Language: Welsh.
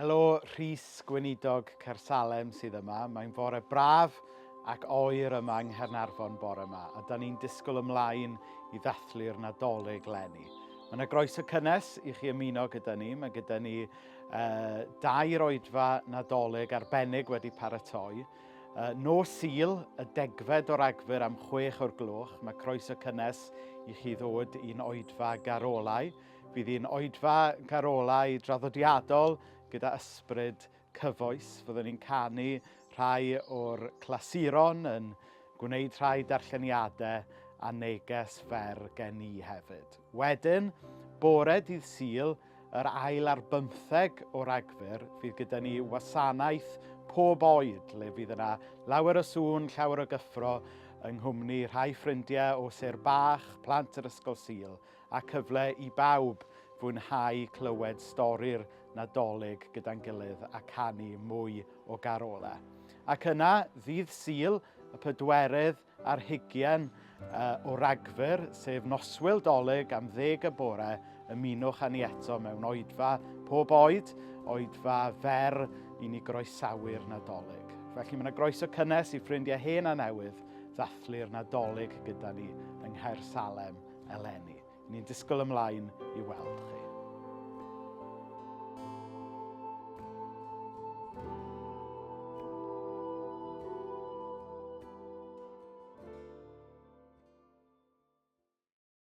Helo, Rhys Gweinidog Caersalem sydd yma. Mae'n bore braf ac oer yma yng Nghaernarfon bore yma, a da ni'n disgwyl ymlaen i ddathlu'r Nadolig eleni. Mae yna groeso cynnes i chi ymuno gyda ni. Mae gyda ni 2 oedfa Nadolig arbennig wedi paratoi. Nos Sul, y 10fed o Ragfyr am 6 o'r gloch. Mae croeso cynnes i chi ddod i'n oedfa garolau. Fydd hi'n oedfa garolau draddodiadol gyda ysbryd cyfoes. Fyddwn ni'n canu rhai o'r clasuron yn gwneud rhai darlleniadau a neges fer gen i hefyd. Wedyn, bore dydd Sul, yr ail ar 15 o Ragfyr, fydd gyda ni wasanaeth pob oed, le fydd yna lawer o sŵn, llawer o gyffro yng nghwmni rhai ffrindiau o Sir Bach, plant yr ysgol Sul, a cyfle i bawb fwynhau clywed stori'r Nadolig gyda'n gilydd a canu mwy o garolau. Ac yna, ddydd Sul, y 4 ar 20 o Ragfyr, sef noswyl Dolig am 10 y bore, ymunwch â ni eto mewn oedfa pob oed, oedfa fer i ni groesawu'r Nadolig. Felly mae yna groeso cynnes i ffrindiau hen a newydd ddathlu'r Nadolig gyda ni yng Nghaersalem eleni. Ni'n disgwyl ymlaen i weld chi.